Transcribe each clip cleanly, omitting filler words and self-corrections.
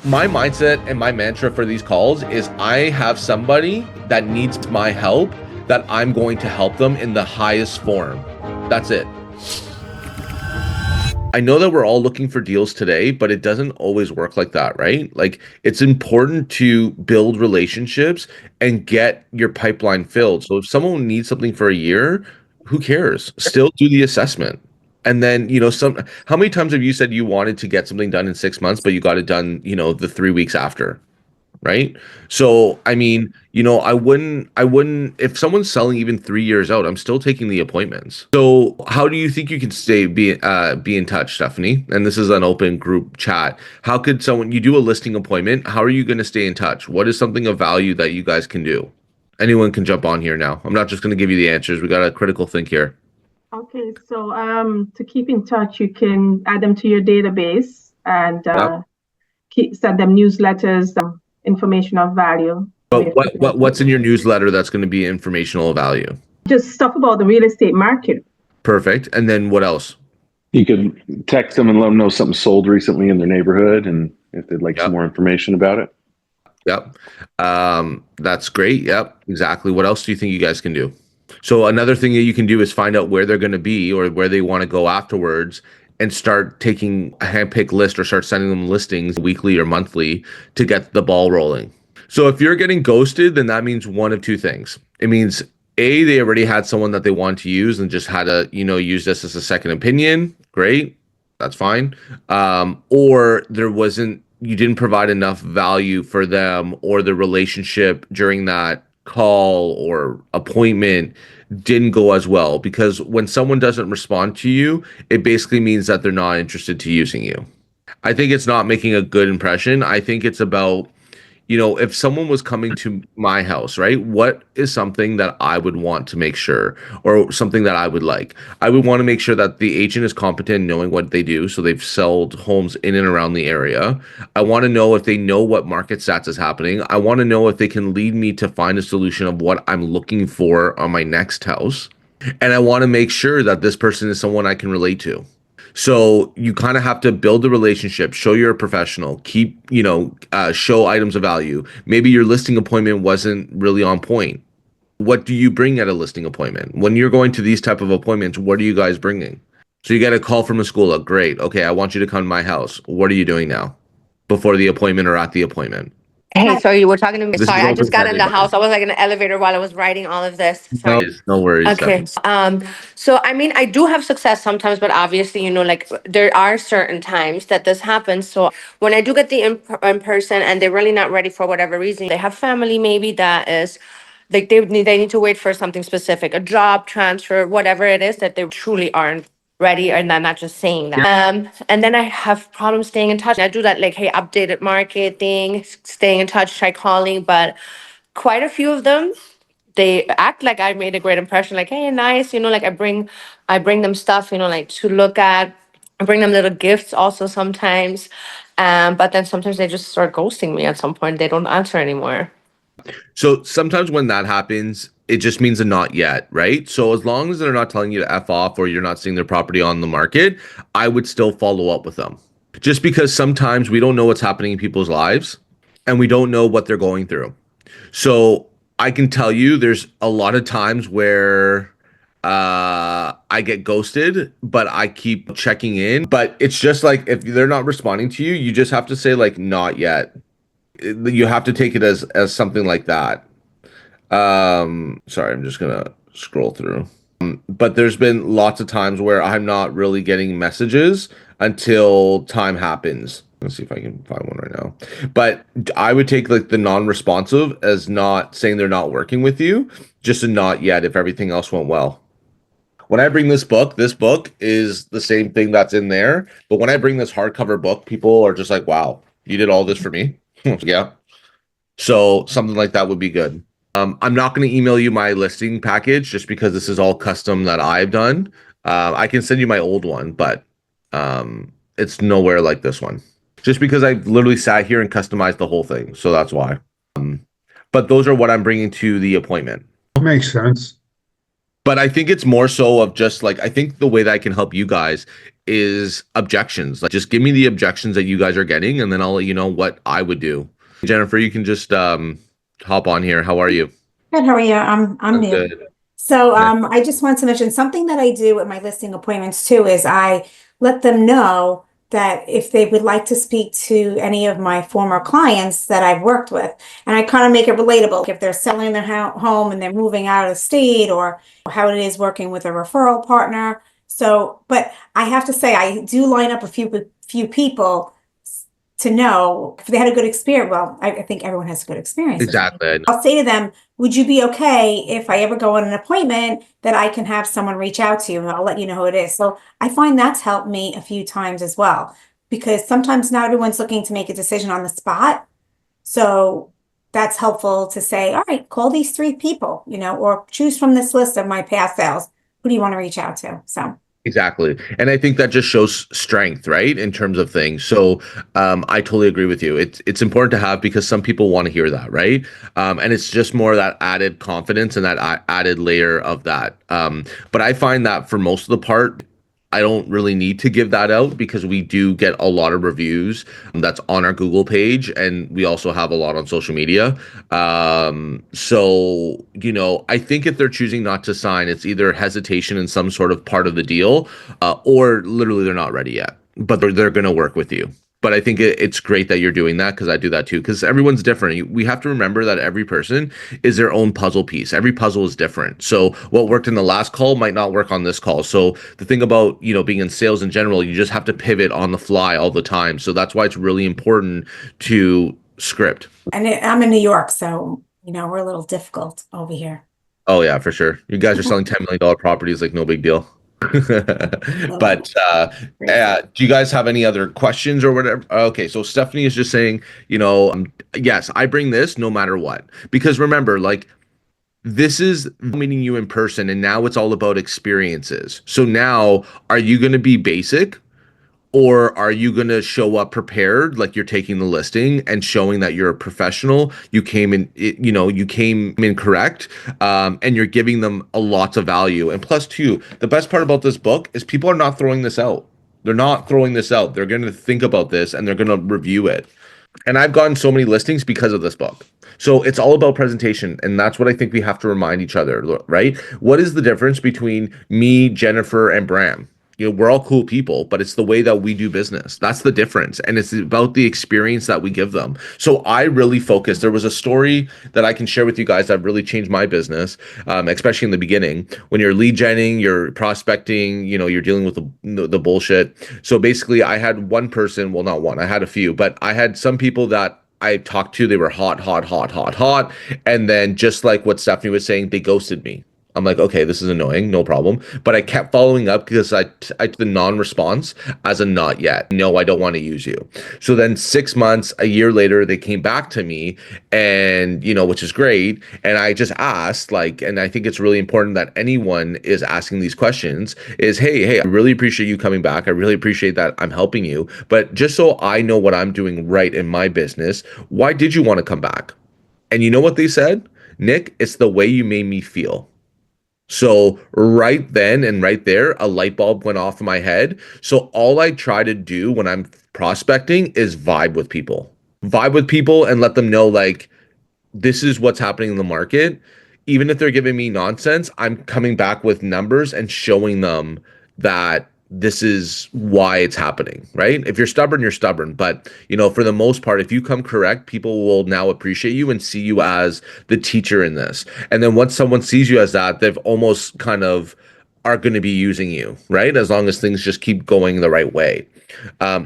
My mindset and my mantra for these calls is I have somebody that needs my help, that I'm going to help them in the highest form. That's it. I know that we're all looking for deals today, but it doesn't always work like that, right? Like, it's important to build relationships and get your pipeline filled. So if someone needs something for a year, who cares? Still do the assessment. And then, how many times have you said you wanted to get something done in 6 months, but you got it done, the 3 weeks after? Right. So, I mean, if someone's selling even 3 years out, I'm still taking the appointments. So how do you think you can be in touch, Stephanie? And this is an open group chat. How could you do a listing appointment? How are you going to stay in touch? What is something of value that you guys can do? Anyone can jump on here now. I'm not just going to give you the answers. We got a critical think here. Okay, so to keep in touch, you can add them to your database and send them newsletters, information of value. But what's in your newsletter that's going to be informational value? Just stuff about the real estate market. Perfect. And then what else? You could text them and let them know something sold recently in their neighborhood, and if they'd like some more information about it. Yep. That's great. Yep. Exactly. What else do you think you guys can do? So another thing that you can do is find out where they're going to be or where they want to go afterwards, and start taking a handpicked list or start sending them listings weekly or monthly to get the ball rolling. So if you're getting ghosted, then that means one of two things. It means A, they already had someone that they want to use and just had to, use this as a second opinion. Great. That's fine. Or you didn't provide enough value for them, or the relationship during that call or appointment didn't go as well. Because when someone doesn't respond to you, it basically means that they're not interested to using you. I think it's not making a good impression. I think it's about, if someone was coming to my house, right, what is something that I would want to make sure, or something that I would like? I would want to make sure that the agent is competent in knowing what they do. So they've sold homes in and around the area. I want to know if they know what market stats is happening. I want to know if they can lead me to find a solution of what I'm looking for on my next house. And I want to make sure that this person is someone I can relate to. So you kind of have to build a relationship, show you're a professional, show items of value. Maybe your listing appointment wasn't really on point. What do you bring at a listing appointment? When you're going to these type of appointments, what are you guys bringing? So you get a call from Meskula. Great. Okay, I want you to come to my house. What are you doing now? Before the appointment or at the appointment? Hey, sorry, you were talking to me. This Sorry, is I just got in the everybody. house. I was like in an elevator while I was writing all of this. Sorry. No worries. Okay. Stephanie. So I mean, I do have success sometimes, but obviously, like there are certain times that this happens. So when I do get the in person and they're really not ready for whatever reason, they have family maybe that is like they need to wait for something specific, a job transfer, whatever it is, that they truly aren't ready, and I'm not just saying that. And then I have problems staying in touch. I do that, like, hey, updated marketing, staying in touch, try calling, but quite a few of them, they act like I made a great impression, like, hey, nice, like I bring them stuff, like to look at. I bring them little gifts also sometimes. But then sometimes they just start ghosting me at some point. They don't answer anymore. So sometimes when that happens, it just means a not yet, right? So as long as they're not telling you to F off, or you're not seeing their property on the market, I would still follow up with them. Just because sometimes we don't know what's happening in people's lives, and we don't know what they're going through. So I can tell you there's a lot of times where I get ghosted, but I keep checking in. But it's just like, if they're not responding to you, you just have to say, like, not yet. You have to take it as something like that. Sorry, I'm just gonna scroll through. But there's been lots of times where I'm not really getting messages until time happens. Let's see if I can find one right now. But I would take, like, the non-responsive as not saying they're not working with you, just a not yet if everything else went well. When I bring this book is the same thing that's in there. But when I bring this hardcover book, people are just like, wow, you did all this for me? Yeah. So something like that would be good. I'm not going to email you my listing package just because this is all custom that I've done. I can send you my old one, but it's nowhere like this one. Just because I've literally sat here and customized the whole thing. So that's why. But those are what I'm bringing to the appointment. Makes sense. But I think it's more so of just, like, I think the way that I can help you guys is objections. Like, just give me the objections that you guys are getting, and then I'll let you know what I would do. Jennifer, you can just hop on here. How are you? Good, how are you? I'm I'm new. good. So Nice. I just want to mention something that I do at my listing appointments too is I let them know that if they would like to speak to any of my former clients that I've worked with, and I kind of make it relatable if they're selling their home and they're moving out of state or how it is working with a referral partner. So, but I have to say I do line up a few people to know if they had a good experience. Well, I think everyone has good experiences. Exactly. I know. I'll say to them, would you be okay if I ever go on an appointment that I can have someone reach out to you and I'll let you know who it is? So I find that's helped me a few times as well, because sometimes not everyone's looking to make a decision on the spot. So that's helpful to say, all right, call these three people, or choose from this list of my past sales. Who do you want to reach out to? So. Exactly. And I think that just shows strength, right? In terms of things. So I totally agree with you. It's important to have because some people want to hear that, right? And it's just more that added confidence and that added layer of that. But I find that for most of the part, I don't really need to give that out because we do get a lot of reviews that's on our Google page, and we also have a lot on social media. So, I think if they're choosing not to sign, it's either hesitation in some sort of part of the deal, or literally they're not ready yet, but they're going to work with you. But I think it's great that you're doing that because I do that too. Because everyone's different. We have to remember that every person is their own puzzle piece. Every puzzle is different. So what worked in the last call might not work on this call. So the thing about, being in sales in general, you just have to pivot on the fly all the time. So that's why it's really important to script. And I'm in New York, so, we're a little difficult over here. Oh yeah, for sure. You guys are selling $10 million properties like no big deal. But do you guys have any other questions or whatever? Okay, so Stephanie is just saying, yes, I bring this no matter what. Because remember, like, this is meeting you in person, and now it's all about experiences. So now, are you going to be basic? Or are you going to show up prepared, like you're taking the listing and showing that you're a professional? You came in, you came in correct, and you're giving them a lot of value. And plus, too, the best part about this book is people are not throwing this out. They're not throwing this out. They're going to think about this and they're going to review it. And I've gotten so many listings because of this book. So it's all about presentation. And that's what I think we have to remind each other, right? What is the difference between me, Jennifer, and Bram? We're all cool people, but it's the way that we do business. That's the difference. And it's about the experience that we give them. So I really focus. There was a story that I can share with you guys that really changed my business, especially in the beginning. When you're lead genning, you're prospecting, you're dealing with the bullshit. So basically, I had one person, well, not one, I had a few, but I had some people that I talked to, they were hot, hot, hot, hot, hot. And then just like what Stephanie was saying, they ghosted me. I'm like, okay, this is annoying, no problem. But I kept following up because I took the non-response as a not yet. No, I don't want to use you. So then 6 months, a year later, they came back to me and, which is great. And I just asked, and I think it's really important that anyone is asking these questions is, hey, I really appreciate you coming back. I really appreciate that I'm helping you. But just so I know what I'm doing right in my business, why did you want to come back? And you know what they said? Nick, it's the way you made me feel. So right then and right there, a light bulb went off in my head. So all I try to do when I'm prospecting is vibe with people. Vibe with people and let them know, like, this is what's happening in the market. Even if they're giving me nonsense, I'm coming back with numbers and showing them that this is why it's happening, right? If you're stubborn, you're stubborn. But, for the most part, if you come correct, people will now appreciate you and see you as the teacher in this. And then once someone sees you as that, they've almost kind of are going to be using you, right? As long as things just keep going the right way.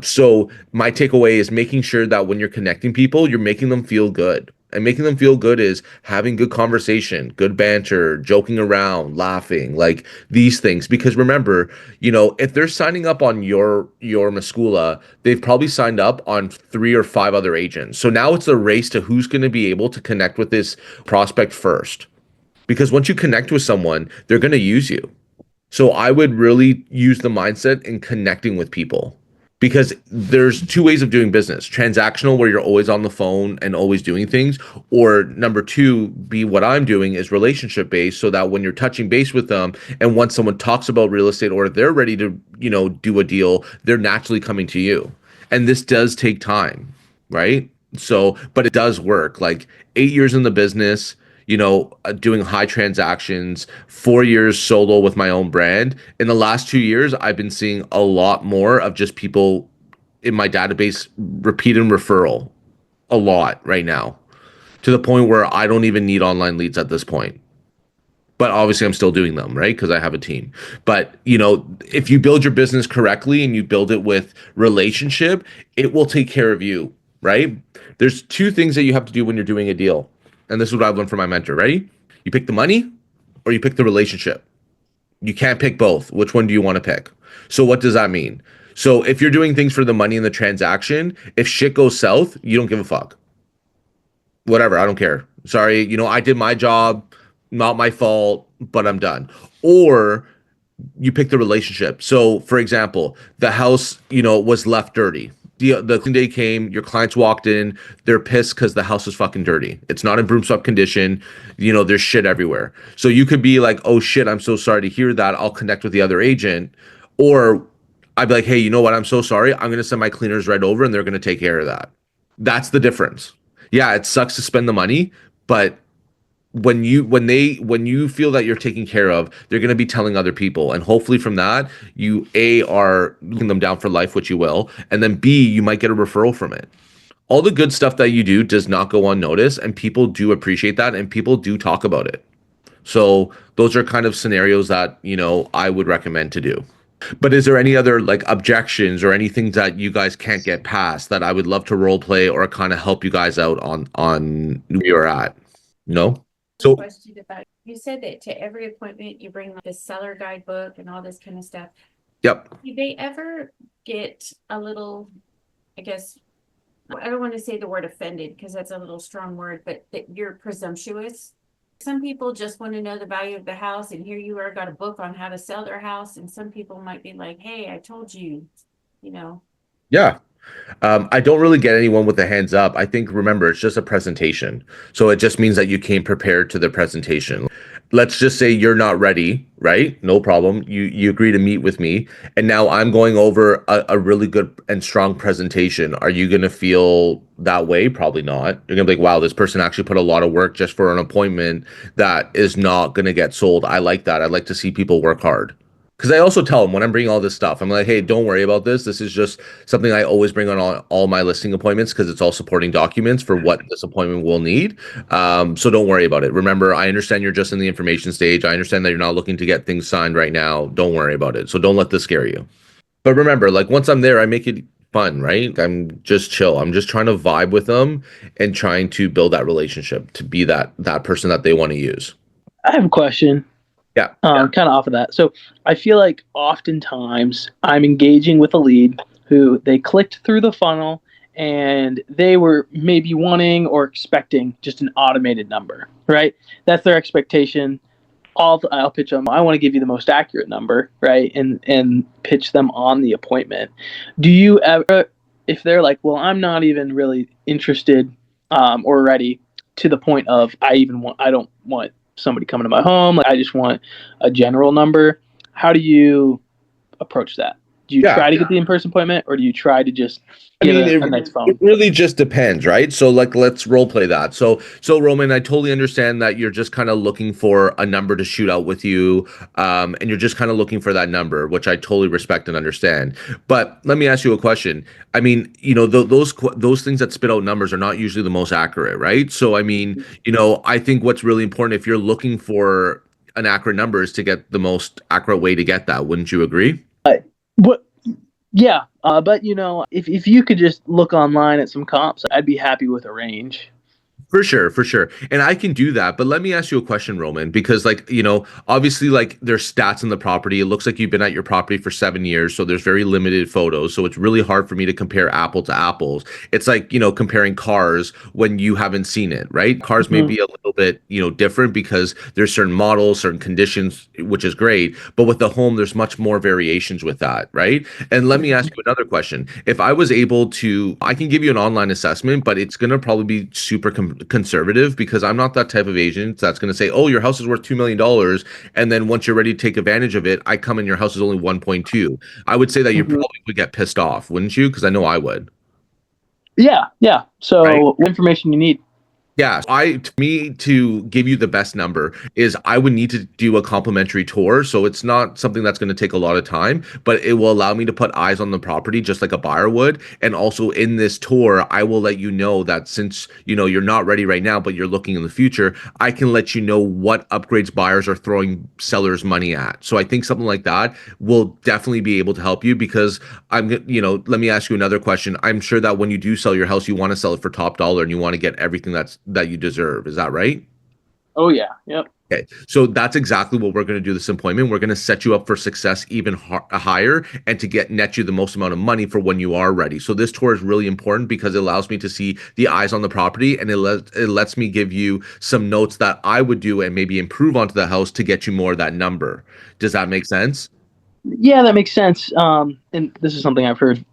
So my takeaway is making sure that when you're connecting people, you're making them feel good. And making them feel good is having good conversation, good banter, joking around, laughing, like these things. Because remember, if they're signing up on your Meskula, they've probably signed up on 3 or 5 other agents. So now it's a race to who's going to be able to connect with this prospect first. Because once you connect with someone, they're going to use you. So I would really use the mindset in connecting with people. because there's two ways of doing business: transactional, where you're always on the phone and always doing things, or number two, be what I'm doing, is relationship based, so that when you're touching base with them, and once someone talks about real estate or they're ready to, do a deal, they're naturally coming to you. And this does take time, right? So, but it does work. Like 8 years in the business, doing high transactions, 4 years solo with my own brand. In the last 2 years, I've been seeing a lot more of just people in my database repeat and referral a lot right now, to the point where I don't even need online leads at this point. But obviously, I'm still doing them, right? Because I have a team. But, if you build your business correctly and you build it with relationship, it will take care of you, right? There's two things that you have to do when you're doing a deal. And this is what I've learned from my mentor. Ready? You pick the money or you pick the relationship. You can't pick both. Which one do you want to pick? So what does that mean? So if you're doing things for the money in the transaction, if shit goes south, you don't give a fuck. Whatever, I don't care. Sorry, I did my job, not my fault, but I'm done. Or you pick the relationship. So, for example, the house, was left dirty. The clean day came, your clients walked in, they're pissed because the house is fucking dirty. It's not in broom swept condition. There's shit everywhere. So you could be like, oh shit, I'm so sorry to hear that. I'll connect with the other agent. Or I'd be like, hey, you know what? I'm so sorry. I'm going to send my cleaners right over and they're going to take care of that. That's the difference. Yeah, it sucks to spend the money, but when you feel that you're taken care of, they're going to be telling other people, and hopefully from that you are looking them down for life, which you will, and then B, you might get a referral from it. All the good stuff that you do does not go unnoticed, and people do appreciate that, and people do talk about it. So those are kind of scenarios that I would recommend to do. But is there any other like objections or anything that you guys can't get past that I would love to role play or kind of help you guys out on where you're at? No. So Question about, you said that to every appointment you bring like the seller guidebook and all this kind of stuff. yep. Do they ever get a little, I guess, I don't want to say the word offended because that's a little strong word, but that you're presumptuous? Some people just want to know the value of the house, and here you are, got a book on how to sell their house, and some people might be like, hey, I told you, you know. Yeah. I don't really get anyone with the hands up. I think, remember, it's just a presentation. So it just means that you came prepared to the presentation. Let's just say you're not ready, right? No problem. You agree to meet with me. And now I'm going over a really good and strong presentation. Are you going to feel that way? Probably not. You're going to be like, wow, this person actually put a lot of work just for an appointment that is not going to get sold. I like that. I like to see people work hard. Because I also tell them when I'm bringing all this stuff, I'm like, hey, don't worry about this. This is just something I always bring on all my listing appointments because it's all supporting documents for what this appointment will need. So don't worry about it. Remember, I understand you're just in the information stage. I understand that you're not looking to get things signed right now. Don't worry about it. So don't let this scare you. But remember, like once I'm there, I make it fun, right? I'm just chill. I'm just trying to vibe with them and trying to build that relationship to be that person that they want to use. I have a question. Yeah. Kind of off of that. So I feel like oftentimes I'm engaging with a lead who they clicked through the funnel and they were maybe wanting or expecting just an automated number, right? That's their expectation. I'll pitch them. I want to give you the most accurate number, right? And pitch them on the appointment. Do you ever, if they're like, well, I'm not even really interested or ready to the point of I don't want somebody coming to my home. Like I just want a general number. How do you approach that? Do you try to get the in-person appointment, or do you try to just get a nice phone? It really just depends, right? So like let's role play that. So Roman, I totally understand that you're just kind of looking for a number to shoot out with you, and you're just kind of looking for that number, which I totally respect and understand. But let me ask you a question. I mean, those things that spit out numbers are not usually the most accurate, right? So I mean, I think what's really important if you're looking for an accurate number is to get the most accurate way to get that. Wouldn't you agree? What? Yeah, but if you could just look online at some comps, I'd be happy with a range. For sure, for sure. And I can do that. But let me ask you a question, Roman, because like, obviously like there's stats in the property. It looks like you've been at your property for 7 years. So there's very limited photos. So it's really hard for me to compare apple to apples. It's like, comparing cars when you haven't seen it, right? Cars may Mhm. be a little bit, different because there's certain models, certain conditions, which is great. But with the home, there's much more variations with that, right? And let me ask you another question. If I was able to, I can give you an online assessment, but it's going to probably be super conservative because I'm not that type of agent that's going to say, oh, your house is worth $2 million. And then once you're ready to take advantage of it, I come in, your house is only 1.2. I would say that you Mhm. probably would get pissed off, wouldn't you? Because I know I would. Yeah, yeah. Right. So, what information you need? Yeah, to me, to give you the best number is I would need to do a complimentary tour. So it's not something that's going to take a lot of time, but it will allow me to put eyes on the property just like a buyer would. And also in this tour, I will let you know that since, you're not ready right now, but you're looking in the future, I can let you know what upgrades buyers are throwing sellers money at. So I think something like that will definitely be able to help you because let me ask you another question. I'm sure that when you do sell your house, you want to sell it for top dollar and you want to get everything that you deserve. Is that right? Oh yeah, yep. Okay, so that's exactly what we're going to do this appointment. We're going to set you up for success even higher and to get net you the most amount of money for when you are ready. So this tour is really important because it allows me to see the eyes on the property and it lets me give you some notes that I would do and maybe improve onto the house to get you more of that number. Does that make sense? Yeah, that makes sense. And this is something I've heard,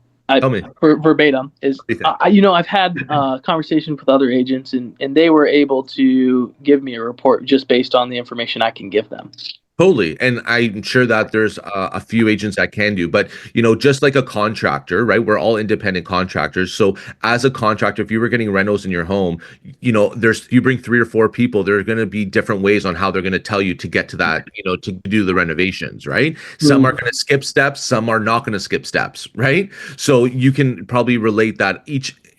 Tell me. verbatim is, What do you think? I've had conversations with other agents, and they were able to give me a report just based on the information I can give them. Totally. And I'm sure that there's a few agents that can do, but just like a contractor, right? We're all independent contractors. So as a contractor, if you were getting rentals in your home, you bring 3 or 4 people, there are going to be different ways on how they're going to tell you to get to that, to do the renovations, right? Some are Mm. going to skip steps, some are not going to skip steps, right? So you can probably relate that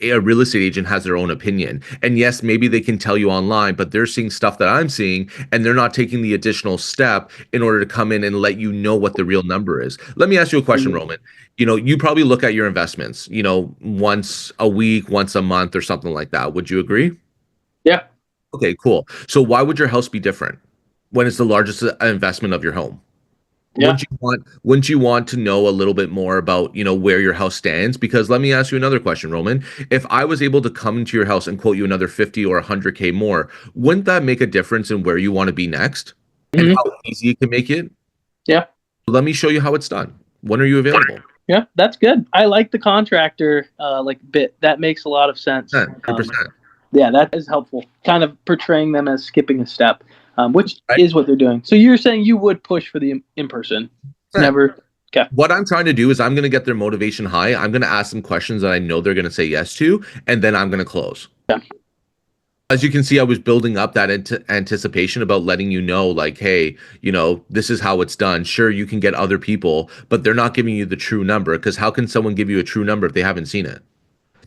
a real estate agent has their own opinion. And yes, maybe they can tell you online, but they're seeing stuff that I'm seeing and they're not taking the additional step in order to come in and let you know what the real number is. Let me ask you a question, Mhm. Roman. You probably look at your investments, once a week, once a month, or something like that. Would you agree? Yeah, Okay, cool. So why would your house be different when it's the largest investment of your home? yeah. Wouldn't you want to know a little bit more about, where your house stands? Because let me ask you another question, Roman. If I was able to come into your house and quote you another 50 or 100K more, wouldn't that make a difference in where you want to be next and Hmm. how easy you can make it? Yeah, Let me show you how it's done. When are you available? yeah. That's good. I like the contractor like bit. That makes a lot of sense. 100%. Yeah, that is helpful. Kind of portraying them as skipping a step, which Right? is what they're doing. So you're saying you would push for the in person? Never. Okay. What I'm trying to do is I'm going to get their motivation high. I'm going to ask them questions that I know they're going to say yes to, and then I'm going to close. Yeah. As you can see, I was building up that anticipation about letting you know, like, hey, this is how it's done. Sure, you can get other people, but they're not giving you the true number because how can someone give you a true number if they haven't seen it?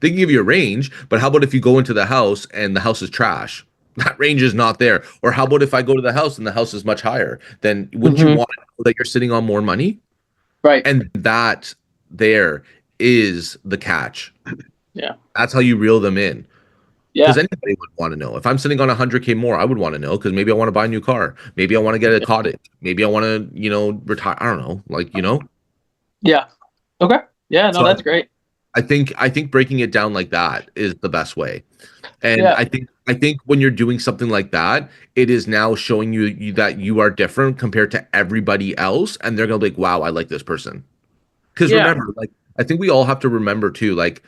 They can give you a range, but how about if you go into the house and the house is trash? That range is not there. Or how about if I go to the house and the house is much higher? Then wouldn't you Hmm. want to know that you're sitting on more money? Right. And that there is the catch. Yeah. That's how you reel them in. Because Yeah. anybody would want to know. If I'm sitting on 100K more, I would want to know because maybe I want to buy a new car. Maybe I want to get a cottage. Maybe I want to, retire. I don't know. Yeah. Okay. Yeah. No, So that's great. I think breaking it down like that is the best way. And Yeah. I think when you're doing something like that, it is now showing you that you are different compared to everybody else, and they're gonna be like, "Wow, I like this person." Because Yeah. remember, like I think we all have to remember too, like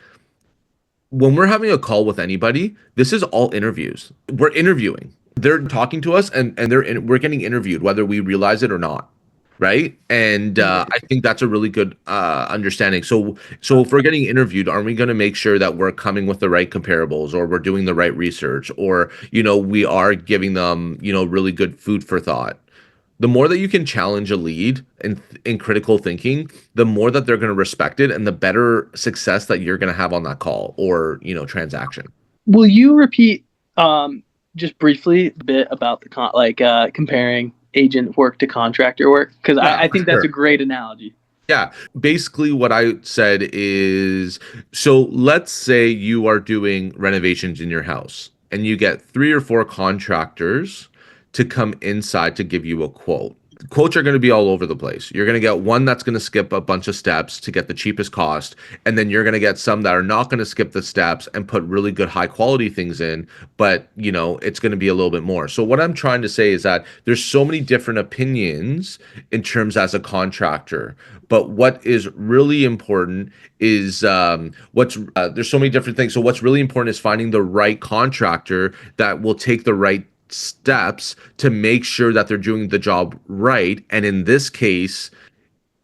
when we're having a call with anybody, this is all interviews. We're interviewing. They're talking to us, and we're getting interviewed, whether we realize it or not, right? And I think that's a really good understanding. So if we're getting interviewed, are we going to make sure that we're coming with the right comparables, or we're doing the right research, or we are giving them really good food for thought? The more that you can challenge a lead in critical thinking, the more that they're going to respect it, and the better success that you're going to have on that call or transaction. Will you repeat just briefly a bit about the comparing agent work to contractor work? Because Yeah, I for think that's sure. a great analogy. Yeah, basically what I said is, so let's say you are doing renovations in your house and you get 3 or 4 contractors to come inside to give you a quote. Quotes are going to be all over the place. You're going to get one that's going to skip a bunch of steps to get the cheapest cost, and then you're going to get some that are not going to skip the steps and put really good high quality things in, but it's going to be a little bit more. So what I'm trying to say is that there's so many different opinions in terms as a contractor, but what is really important is what's there's so many different things. So what's really important is finding the right contractor that will take the right steps to make sure that they're doing the job right. And in this case,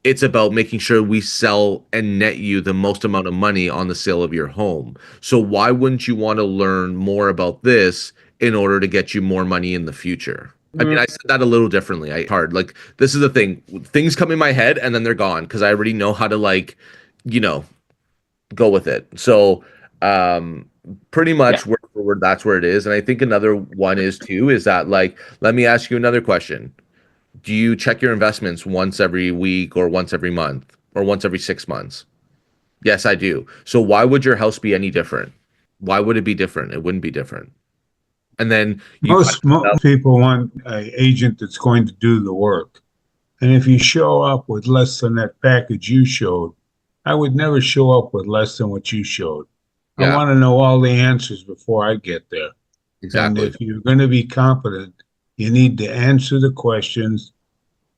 it's about making sure we sell and net you the most amount of money on the sale of your home. So why wouldn't you want to learn more about this in order to get you more money in the future? I mean, I said that a little differently. Hard. Like, this is the thing. Things come in my head and then they're gone because I already know how to, like, you know, go with it. So, pretty much where that's where it is. And I think another one is too, is that, like, let me ask you another question. Do you check your investments once every week or once every month or once every 6 months? Yes, I do. So why would your house be any different? Why would it be different? It wouldn't be different. And then you cut Most people want an agent that's going to do the work. And if you show up with less than that package you showed, I would never show up with less than what you showed. I yeah, want to know all the answers before I get there. And exactly. if you're going to be competent, you need to answer the questions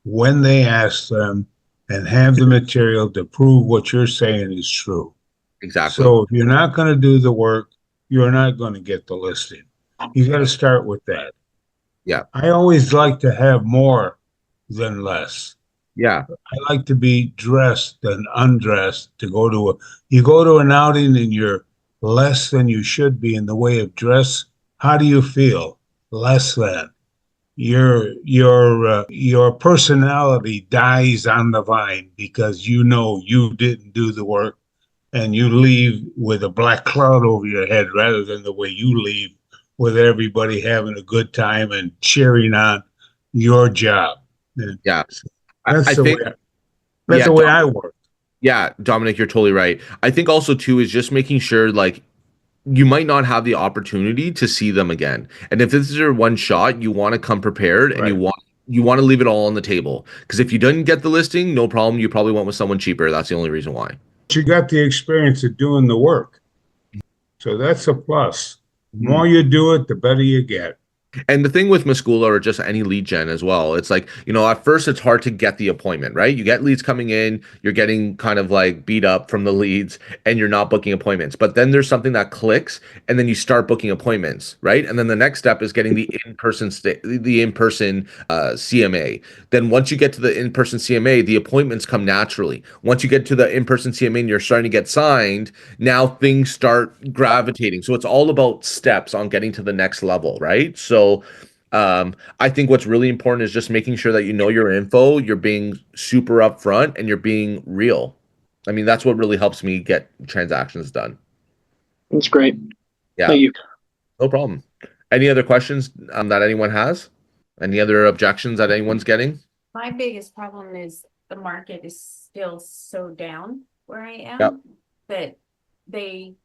when they ask them and have the material to prove what you're saying is true. Exactly. So if you're not going to do the work, you're not going to get the listing. You got to start with that. Yeah. I always like to have more than less. Yeah. I like to be dressed than undressed. You go to an outing and you're less than you should be in the way of dress. How do you feel? Less than. Your personality dies on the vine because you know you didn't do the work, and you leave with a black cloud over your head rather than the way you leave with everybody having a good time and cheering on your job. And Yeah. that's I the think, way that's yeah, the way I work. yeah, Dominic, you're totally right. I think also too is just making sure, like, you might not have the opportunity to see them again. And if this is your one shot, you want to come prepared and Right. you want to leave it all on the table. Because if you didn't get the listing, no problem. You probably went with someone cheaper. That's the only reason why. But you got the experience of doing the work. So that's a plus. The Mhm. more you do it, the better you get. And the thing with Meskula or just any lead gen as well, it's like, at first it's hard to get the appointment, right? You get leads coming in, you're getting kind of like beat up from the leads and you're not booking appointments. But then there's something that clicks and then you start booking appointments, right? And then the next step is getting the in-person CMA. Then once you get to the in-person CMA, the appointments come naturally. Once you get to the in-person CMA and you're starting to get signed, now things start gravitating. So it's all about steps on getting to the next level, right? So I think what's really important is just making sure that you know your info, you're being super upfront, and you're being real. I mean, that's what really helps me get transactions done. That's great. Yeah, Thank you. no problem. Any other questions that anyone has? Any other objections that anyone's getting? My biggest problem is the market is still so down where I am Yep. that we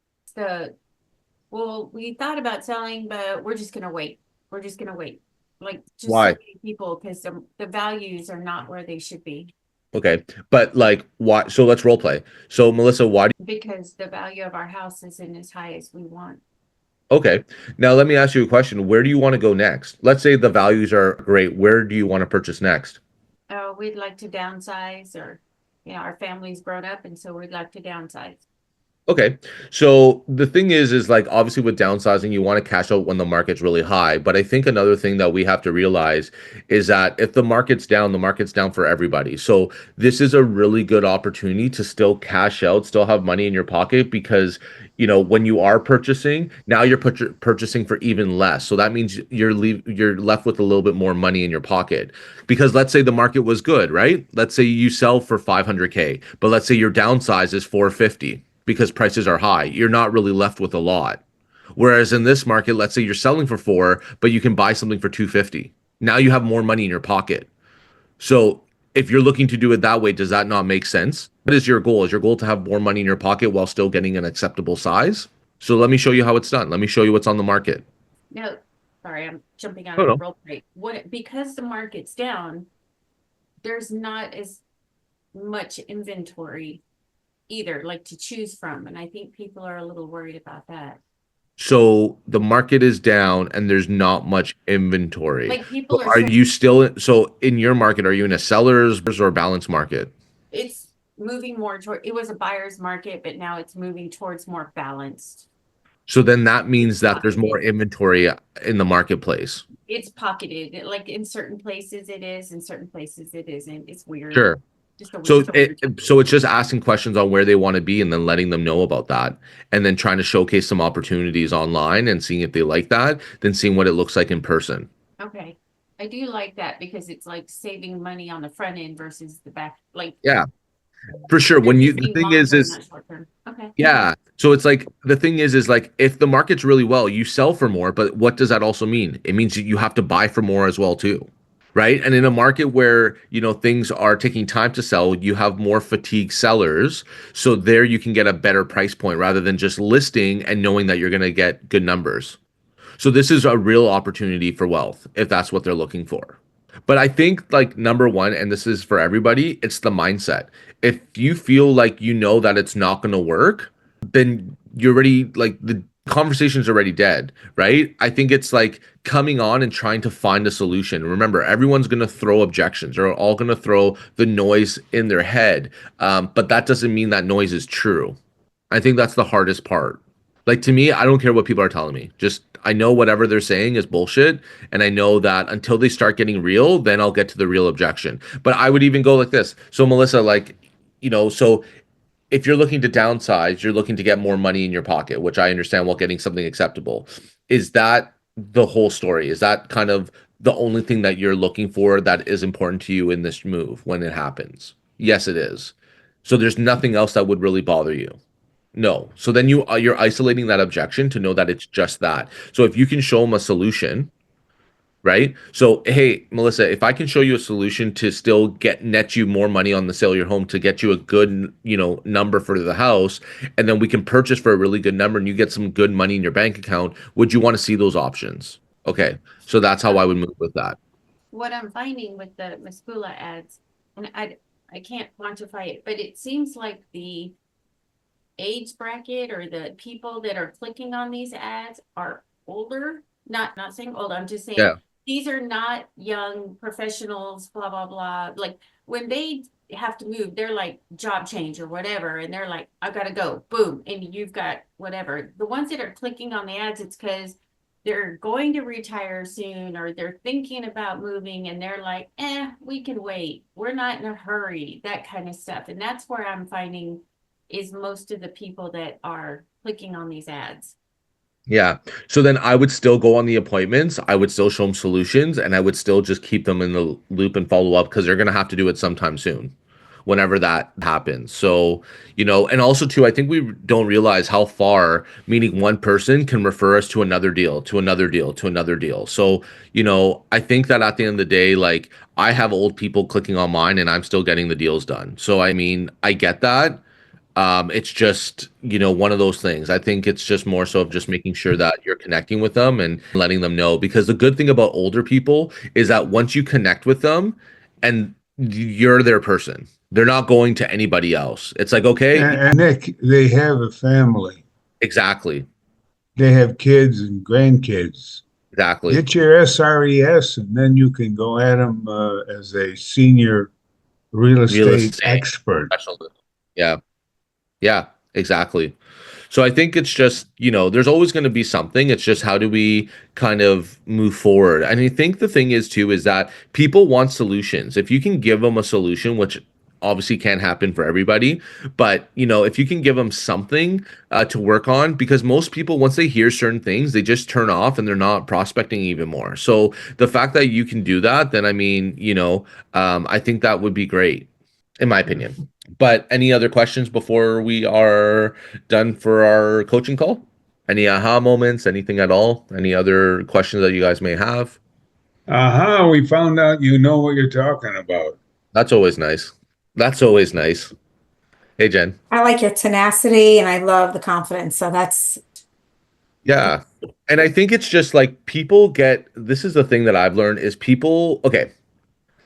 thought about selling, but we're just gonna wait. We're just gonna wait. Like, just Why? so many people, because the values are not where they should be. Okay, but like, why? So let's role play. So Melissa, why? Because the value of our house isn't as high as we want. Okay, now let me ask you a question. Where do you want to go next? Let's say the values are great. Where do you want to purchase next? We'd like to downsize, or, our family's grown up, and so we'd like to downsize. Okay. So the thing is like, obviously with downsizing, you want to cash out when the market's really high. But I think another thing that we have to realize is that if the market's down, the market's down for everybody. So this is a really good opportunity to still cash out, still have money in your pocket, because when you are purchasing, now you're purchasing for even less. So that means you're left with a little bit more money in your pocket. Because let's say the market was good, right? Let's say you sell for 500K, but let's say your downsize is 450 because prices are high. You're not really left with a lot. Whereas in this market, let's say you're selling for 4, but you can buy something for 250. Now you have more money in your pocket. So if you're looking to do it that way, does that not make sense? What is your goal? Is your goal to have more money in your pocket while still getting an acceptable size? So let me show you how it's done. Let me show you what's on the market. No, sorry, I'm jumping out Oh, of no. real quick. Because the market's down, there's not as much inventory either, like to choose from. And I think people are a little worried about that. So the market is down and there's not much inventory. Like So people are are saying you still, so in your market, are you in a seller's or balanced market? it's moving more toward, it was a buyer's market, but now it's moving towards more balanced. So then that It's means that there's more pocketed. inventory in the marketplace. It's pocketed. Like in certain places it is, in certain places it isn't. It's weird. Sure. Just a So weird. it's just asking questions on where they want to be and then letting them know about that, and then trying to showcase some opportunities online and seeing if they like that, then seeing what it looks like in person. Okay. I do like that because it's like saving money on the front end versus the back. Like Yeah, for sure. you're When you just the being thing long term, is not short term. Okay. yeah. So it's like the thing is like if the market's really well, you sell for more, but what does that also mean? It means that you have to buy for more as well too. Right? And in a market where, things are taking time to sell, you have more fatigued sellers. So there you can get a better price point rather than just listing and knowing that you're going to get good numbers. So this is a real opportunity for wealth if that's what they're looking for. But I think like number one, and this is for everybody, it's the mindset. If you feel like you know that it's not going to work, then you're already like the conversation's already dead, right? I think it's like coming on and trying to find a solution. Remember, everyone's going to throw objections. They're all going to throw the noise in their head, but that doesn't mean that noise is true. I think that's the hardest part. Like to me, I don't care what people are telling me. Just I know whatever they're saying is bullshit, and I know that until they start getting real, then I'll get to the real objection. But I would even go like this. So Melissa, like, so if you're looking to downsize, you're looking to get more money in your pocket, which I understand while getting something acceptable. Is that the whole story? Is that kind of the only thing that you're looking for that is important to you in this move when it happens? Yes, it is. So there's nothing else that would really bother you. No. So then you're isolating that objection to know that it's just that. So if you can show them a solution, right? So hey, Melissa, if I can show you a solution to still get net you more money on the sale of your home to get you a good, number for the house, and then we can purchase for a really good number and you get some good money in your bank account, would you want to see those options? Okay. So that's how I would move with that. What I'm finding with the Meskula ads, and I can't quantify it, but it seems like the age bracket or the people that are clicking on these ads are older. Not saying old, I'm just saying Yeah. these are not young professionals, blah, blah, blah. Like when they have to move, they're like job change or whatever, and they're like, I gotta go, boom, and you've got whatever. The ones that are clicking on the ads, it's because they're going to retire soon or they're thinking about moving and they're like, we can wait. We're not in a hurry, that kind of stuff. And that's where I'm finding is most of the people that are clicking on these ads. Yeah. So then I would still go on the appointments. I would still show them solutions and I would still just keep them in the loop and follow up because they're going to have to do it sometime soon, whenever that happens. So, and also too, I think we don't realize how far meeting one person can refer us to another deal, to another deal, to another deal. So, I think that at the end of the day, like I have old people clicking on mine and I'm still getting the deals done. So, I mean, I get that. It's just, one of those things. I think it's just more so of just making sure that you're connecting with them and letting them know. Because the good thing about older people is that once you connect with them and you're their person, they're not going to anybody else. It's like, okay, And Nick, they have a family. exactly, They have kids and grandkids. exactly. Get your SRES, and then you can go at them as a senior real Real estate estate expert. professional. Yeah, yeah, exactly. So I think it's just, there's always going to be something. It's just how do we kind of move forward? And I think the thing is too is that people want solutions. If you can give them a solution, which obviously can't happen for everybody, but if you can give them something to work on, because most people once they hear certain things, they just turn off and they're not prospecting even more. So the fact that you can do that, then I mean, I think that would be great, in my opinion. But any other questions before we are done for our coaching call? Any aha moments, anything at all? Any other questions that you guys may have? Aha, we found out you know what you're talking about. That's always nice. That's always nice. Hey, Jen. I like your tenacity and I love the confidence. So that's Yeah. And I think it's just like people get, this is the thing that I've learned is people, okay,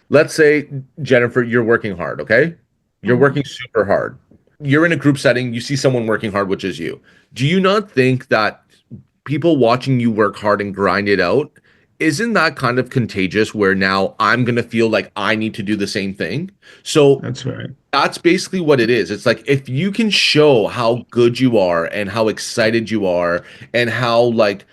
let's say, Jennifer, you're working hard, okay? You're Mhm. working super hard. You're in a group setting, you see someone working hard, which is you. Do you not think that people watching you work hard and grind it out, isn't that kind of contagious where now I'm going to feel like I need to do the same thing? So That's right. that's basically what it is. It's like if you can show how good you are and how excited you are and how like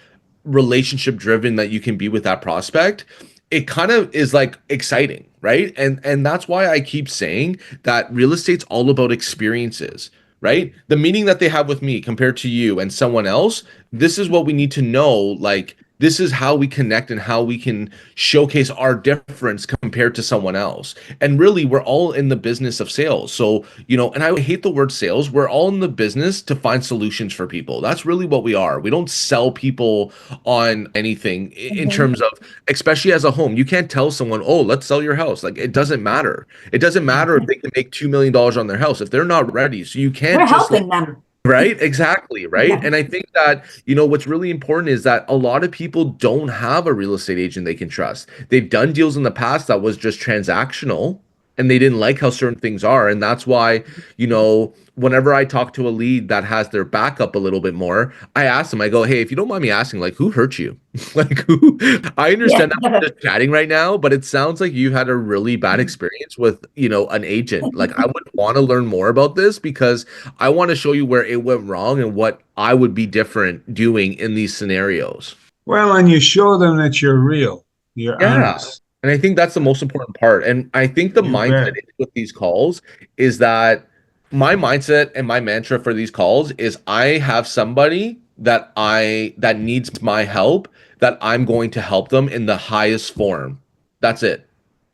relationship driven that you can be with that prospect, it kind of is like exciting, right? And that's why I keep saying that real estate's all about experiences, right? The meeting that they have with me compared to you and someone else, this is what we need to know. Like this is how we connect and how we can showcase our difference compared to someone else. And really, we're all in the business of sales. So, and I hate the word sales. We're all in the business to find solutions for people. That's really what we are. We don't sell people on anything in Mhm. terms of, especially as a home. You can't tell someone, oh, let's sell your house. Like, it doesn't matter. It doesn't matter if they can make $2 million on their house if they're not ready. So you can't We're just like, helping them. right? Exactly. Right. Yeah. And I think that, what's really important is that a lot of people don't have a real estate agent they can trust. They've done deals in the past that was just transactional and they didn't like how certain things are. And that's why, whenever I talk to a lead that has their backup a little bit more, I ask them, I go, hey, if you don't mind me asking, like, who hurt you? Like, who? I Yeah. understand that we're just chatting right now, but it sounds like you had a really bad experience with, an agent. Like, I would want to learn more about this because I want to show you where it went wrong and what I would be different doing in these scenarios. Well, and you show them that you're real, you're Yeah. honest. And I think that's the most important part. And I think the You mindset bet. with these calls is that my mindset and my mantra for these calls is I have somebody that needs my help that I'm going to help them in the highest form. That's it.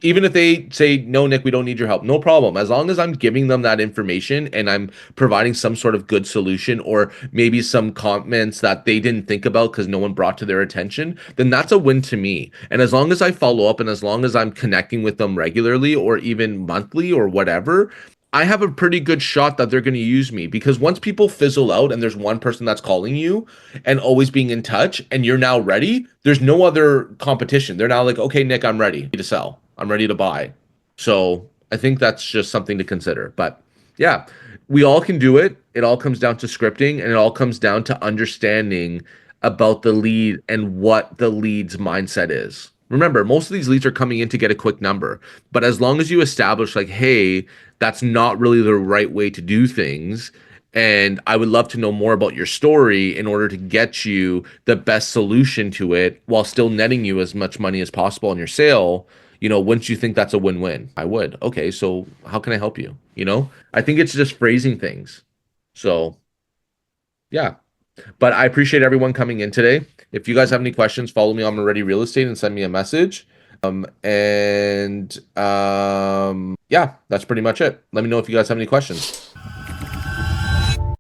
Even if they say, no, Nick, we don't need your help, no problem. As long as I'm giving them that information and I'm providing some sort of good solution or maybe some comments that they didn't think about because no one brought to their attention, then that's a win to me. And as long as I follow up and as long as I'm connecting with them regularly or even monthly or whatever, I have a pretty good shot that they're going to use me because once people fizzle out and there's one person that's calling you and always being in touch and you're now ready, there's no other competition. They're now like, okay, Nick, I'm ready to sell. I'm ready to buy. So I think that's just something to consider. But yeah, we all can do it. It all comes down to scripting and it all comes down to understanding about the lead and what the lead's mindset is. Remember, most of these leads are coming in to get a quick number. But as long as you establish, like, hey, that's not really the right way to do things. And I would love to know more about your story in order to get you the best solution to it while still netting you as much money as possible on your sale. Wouldn't you think that's a win-win? I would. Okay, so how can I help you? I think it's just phrasing things. So, yeah. But I appreciate everyone coming in today. If you guys have any questions, follow me on Ready Real Estate and send me a message. Yeah, that's pretty much it. Let me know if you guys have any questions.